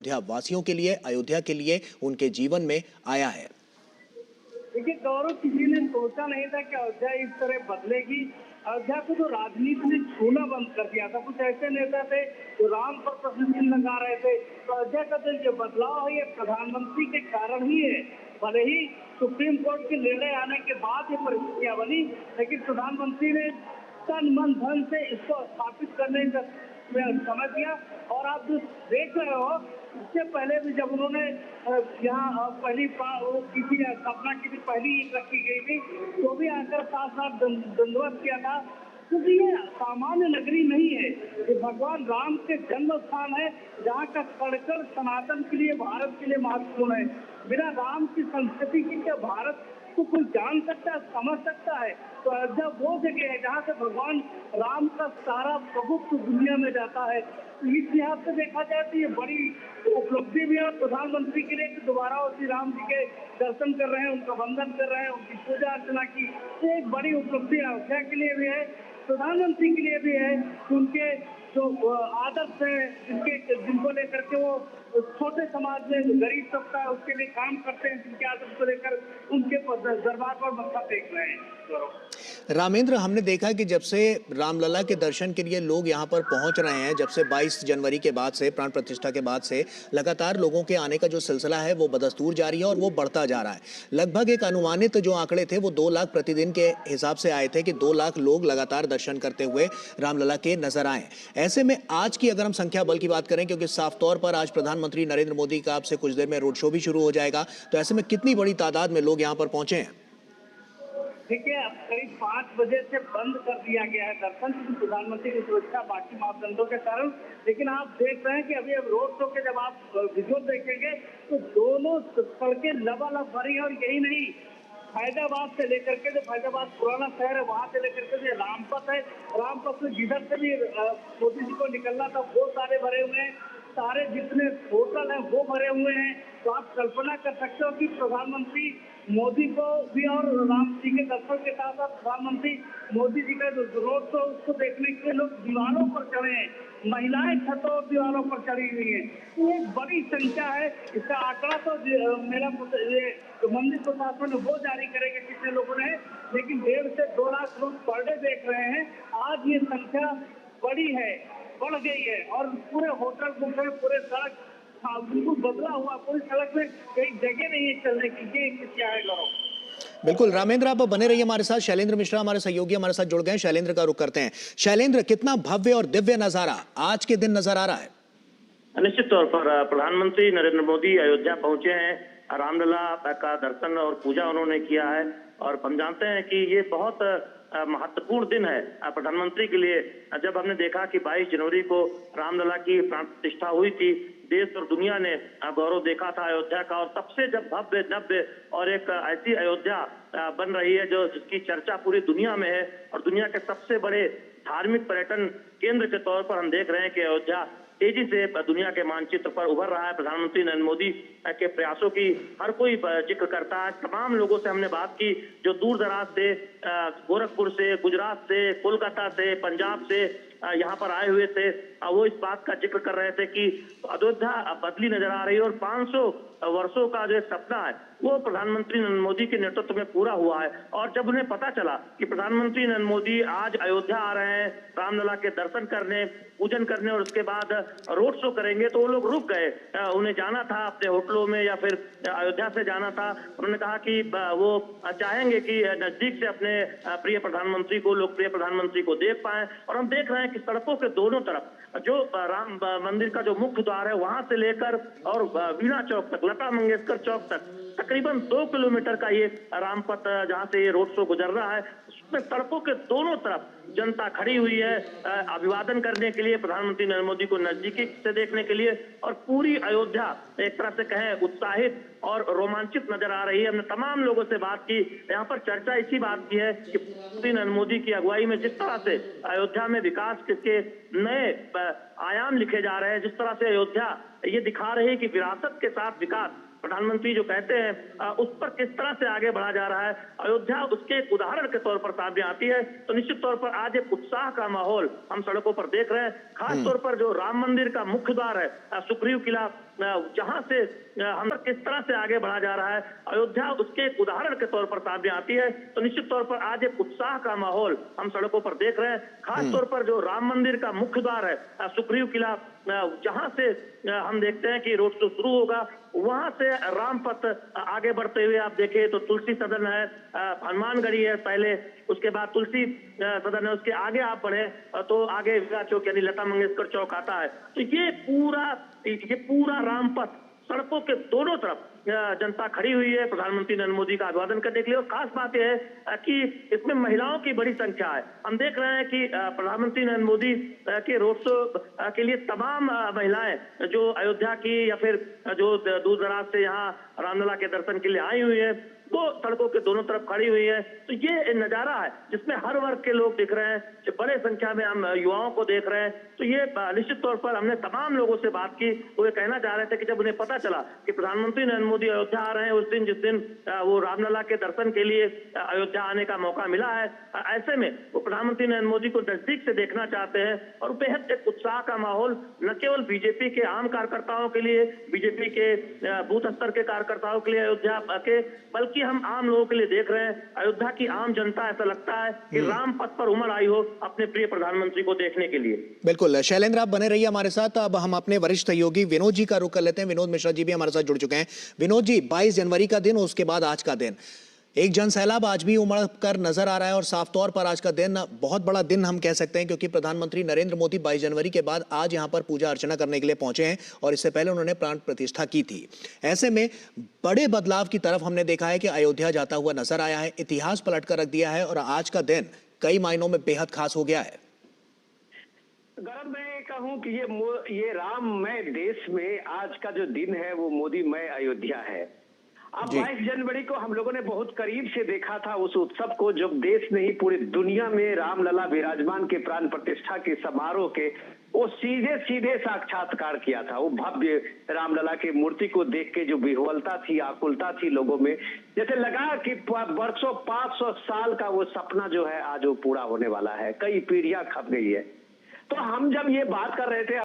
अयोध्या वासियों के लिए, अयोध्या के लिए, उनके जीवन में आया है। देखिए गौरव, किसी ने सोचा नहीं था कि अयोध्या इस तरह बदलेगी। अयोध्या को तो राजनीति ने छूना बंद कर दिया था। कुछ ऐसे नेता थे जो राम पर प्रश्न चिन्ह लगा रहे थे। तो अयोध्या का जो ये बदलाव है, ये प्रधानमंत्री के कारण ही है। भले ही सुप्रीम कोर्ट के निर्णय आने के बाद ये परिस्थितियां बनी, लेकिन प्रधानमंत्री ने तन मन धन से इसको स्थापित करने का समझ दिया। और आप जो देख रहे हो, इससे पहले भी जब उन्होंने यहाँ पहली वो की थी, स्थापना की थी, पहली ईंट रखी गई थी, तो भी आकर साथ साथ दंडवत किया था। क्योंकि ये सामान्य नगरी नहीं है, ये भगवान राम के जन्म स्थान है, जहाँ का कण-कण सनातन के लिए, भारत के लिए महत्वपूर्ण है। बिना राम की संस्कृति की क्या भारत को कोई जान सकता है, समझ सकता है? तो अयोध्या वो जगह है जहाँ से भगवान राम का सारा प्रभुत्व दुनिया में जाता है। तो इस लिहाज से देखा जाए तो ये बड़ी उपलब्धि भी है प्रधानमंत्री के लिए कि दोबारा वो श्री राम जी के दर्शन कर रहे हैं, उनका वंदन कर रहे हैं, उनकी पूजा अर्चना की। तो एक बड़ी उपलब्धि अयोध्या के लिए भी है, प्रधानमंत्री के लिए भी है। उनके जो आदर्श है, जिनको लेकर के वो छोटे समाज में गरीब तबका है उसके लिए काम करते हैं, जिनके आदर्श को लेकर उनके दरबार पर मत्था टेक रहे हैं। रामेंद्र, हमने देखा कि जब से रामलला के दर्शन के लिए लोग यहाँ पर पहुंच रहे हैं, जब से 22 जनवरी के बाद से, प्राण प्रतिष्ठा के बाद से लगातार लोगों के आने का जो सिलसिला है वो बदस्तूर जारी है और वो बढ़ता जा रहा है। लगभग एक अनुमानित जो आंकड़े थे वो 2 लाख प्रतिदिन के हिसाब से आए थे कि 2 लाख लोग लगातार दर्शन करते हुए रामलला के नजर आए। ऐसे में आज की अगर हम संख्या बल की बात करें, क्योंकि साफ तौर पर आज प्रधानमंत्री नरेंद्र मोदी का आपसे कुछ देर में रोड शो भी शुरू हो जाएगा, तो ऐसे में कितनी बड़ी तादाद में लोग यहाँ पर पहुंचे हैं? देखिए, अब करीब 5 बजे से बंद कर दिया गया है दर्शन, प्रधानमंत्री की सुरक्षा बाकी मापदंडों के कारण। लेकिन आप देख रहे हैं कि अभी अब रोड शो के जब आप विजुअल देखेंगे तो दोनों सड़कें लबालब भरी है। और यही नहीं, फैजाबाद से लेकर के, जो फैजाबाद पुराना शहर है, वहां से लेकर के जो रामपथ है, रामपथ से जिधर से भी मोदी जी को निकलना था वो सारे भरे हुए हैं। सारे जितने होटल हैं वो भरे हुए हैं। तो आप कल्पना कर सकते हो कि प्रधानमंत्री मोदी को भी और राम जी के दर्शन के साथ साथ प्रधानमंत्री मोदी जी का जो रोड शो उसको देखने के लिए लोग दीवारों पर चढ़े हैं, महिलाएं छतों और दीवारों पर चढ़ी हुई हैं। तो एक बड़ी संख्या है। इसका आंकड़ा तो मेरा ये मंदिर प्रशासन वो जारी करेगा कितने लोगों ने, लेकिन 1.5 से 2 लाख लोग पर डे देख रहे हैं। आज ये संख्या बड़ी है, बढ़ गई है। और पूरे होटल बुक है, पूरे सड़क बिल्कुल बदला हुआ, पूरी सड़क में कई जगह नहीं है चलने की। ये क्या है गौरव? बिल्कुल रामेंद्र, आप बने रहिए हमारे साथ। शैलेंद्र मिश्रा हमारे सहयोगी हमारे साथ जुड़ गए, शैलेंद्र का रुख करते हैं। शैलेंद्र, कितना भव्य और दिव्य नजारा आज के दिन नजर आ रहा है? निश्चित तौर पर प्रधानमंत्री नरेंद्र मोदी अयोध्या पहुंचे हैं, रामलला का दर्शन और पूजा उन्होंने किया है। और हम जानते हैं कि ये बहुत महत्वपूर्ण दिन है प्रधानमंत्री के लिए। जब हमने देखा कि 22 जनवरी को रामलला की प्राण प्रतिष्ठा हुई थी, देश और दुनिया ने गौरव देखा था अयोध्या का। और तब से जब भव्य नव्य और एक ऐसी अयोध्या बन रही है जो जिसकी चर्चा पूरी दुनिया में है और दुनिया के सबसे बड़े धार्मिक पर्यटन केंद्र के तौर पर हम देख रहे हैं कि अयोध्या तेजी से दुनिया के मानचित्र पर उभर रहा है। प्रधानमंत्री नरेंद्र मोदी के प्रयासों की हर कोई जिक्र करता है। तमाम लोगों से हमने बात की जो दूर दराज से, गोरखपुर से, गुजरात से, कोलकाता से, पंजाब से यहाँ पर आए हुए थे, वो इस बात का जिक्र कर रहे थे कि अयोध्या बदली नजर आ रही है और 500 वर्षों का जो सपना है वो प्रधानमंत्री नरेंद्र मोदी के नेतृत्व में पूरा हुआ है। और जब उन्हें पता चला कि प्रधानमंत्री नरेंद्र मोदी आज अयोध्या आ रहे हैं रामलला के दर्शन करने, पूजन करने और उसके बाद रोड शो करेंगे, तो वो लोग रुक गए। उन्हें जाना था अपने होटलों में या फिर अयोध्या से जाना था। उन्होंने कहा कि वो चाहेंगे कि नजदीक से अपने प्रिय प्रधानमंत्री को, लोकप्रिय प्रधानमंत्री को देख पाए। और हम देख रहे हैं कि सड़कों के दोनों तरफ जो राम मंदिर का जो मुख्य द्वार है वहां से लेकर और वीणा चौक तक, लता मंगेशकर चौक तक तकरीबन 2 किलोमीटर का ये रामपथ जहां से ये रोड शो गुजर रहा है, उसमें सड़कों के दोनों तरफ जनता खड़ी हुई है अभिवादन करने के लिए, प्रधानमंत्री नरेंद्र मोदी को नजदीकी से देखने के लिए। और पूरी अयोध्या एक तरह से कहें उत्साहित और रोमांचित नजर आ रही है। हमने तमाम लोगों से बात की, यहाँ पर चर्चा इसी बात की है कि प्रधानमंत्री नरेंद्र मोदी की अगुवाई में जिस तरह से अयोध्या में विकास के नए आयाम लिखे जा रहे हैं, जिस तरह से अयोध्या ये दिखा रही है कि विरासत के साथ विकास प्रधानमंत्री जो कहते हैं उस पर किस तरह से आगे बढ़ा जा रहा है। अयोध्या उसके एक उदाहरण के तौर पर सामने आती है। तो निश्चित तौर पर आज एक उत्साह का माहौल हम सड़कों पर देख रहे हैं। खास तौर पर जो राम मंदिर का मुख्य द्वार है सुग्रीव किला, जहां से हम किस तरह से आगे बढ़ा जा रहा है। अयोध्या उसके एक उदाहरण के तौर पर सामने आती है। तो निश्चित तौर पर आज एक उत्साह का माहौल हम सड़कों पर देख रहे हैं। खास तौर पर जो राम मंदिर का मुख्य द्वार है सुग्रीव किला, जहां से हम देखते हैं कि रोड शो शुरू होगा, वहां से रामपथ आगे बढ़ते हुए आप देखें तो तुलसी सदन है, हनुमानगढ़ी है पहले, उसके बाद तुलसी सदन है, उसके आगे आप बढ़े तो आगे विवाह चौक यानी लता मंगेशकर चौक आता है। तो ये पूरा रामपथ, सड़कों के दोनों तरफ जनता खड़ी हुई है प्रधानमंत्री नरेंद्र मोदी का अभिवादन करने के लिए। और खास बात यह है कि इसमें महिलाओं की बड़ी संख्या है। हम देख रहे हैं कि प्रधानमंत्री नरेंद्र मोदी के रोड शो के लिए तमाम महिलाएं जो अयोध्या की या फिर जो दूर दराज से यहाँ रामलला के दर्शन के लिए आई हुई है, वो सड़कों के दोनों तरफ खड़ी हुई है। तो ये नजारा है जिसमें हर वर्ग के लोग दिख रहे हैं, जो बड़े संख्या में हम युवाओं को देख रहे हैं। तो ये निश्चित तौर पर हमने तमाम लोगों से बात की, वो ये कहना चाह रहे थे कि जब उन्हें पता चला कि प्रधानमंत्री नरेंद्र मोदी अयोध्या आ रहे हैं उस दिन जिस दिन वो रामलला के दर्शन के लिए अयोध्या आने का मौका मिला है, ऐसे में वो प्रधानमंत्री नरेंद्र मोदी को नजदीक से देखना चाहते हैं। और बेहद एक उत्साह का माहौल न केवल बीजेपी के आम कार्यकर्ताओं के लिए, बीजेपी के बूथ स्तर के कार्यकर्ताओं के लिए अयोध्या के, बल्कि हम आम लोगों के लिए देख रहे हैं। अयोध्या की आम जनता ऐसा लगता है कि राम पथ पर उमड़ आई हो अपने प्रिय प्रधानमंत्री को देखने के लिए। बिल्कुल शैलेंद्र, आप बने रहिए हमारे साथ। अब हम अपने वरिष्ठ सहयोगी विनोद जी का रुख कर लेते हैं। विनोद मिश्रा जी भी हमारे साथ जुड़ चुके हैं। विनोद जी, 22 जनवरी का दिन, उसके बाद आज का दिन, एक जन सैलाब आज भी उमड़ कर नजर आ रहा है। और साफ तौर पर आज का दिन बहुत बड़ा दिन हम कह सकते हैं, क्योंकि प्रधानमंत्री नरेंद्र मोदी 22 जनवरी के बाद आज यहां पर पूजा अर्चना करने के लिए पहुंचे हैं और इससे पहले उन्होंने प्राण प्रतिष्ठा की थी। ऐसे में बड़े बदलाव की तरफ हमने देखा है कि अयोध्या जाता हुआ नजर आया है, इतिहास पलट कर रख दिया है और आज का दिन कई मायनों में बेहद खास हो गया है। गौरव, मैं कहूं कि ये राममय देश में आज का जो दिन है वो मोदीमय अयोध्या है। अब 22 जनवरी को हम लोगों ने बहुत करीब से देखा था उस उत्सव को, जब देश नहीं पूरी दुनिया में रामलला विराजमान के प्राण प्रतिष्ठा के समारोह के वो सीधे साक्षात्कार किया था। वो भव्य रामलला की मूर्ति को देख के जो विह्वलता थी, आकुलता थी लोगों में, जैसे लगा कि वर्षों 500 साल का वो सपना जो है आज वो पूरा होने वाला है। कई पीढ़ियां खप गई है। तो हम जब ये बात कर रहे थे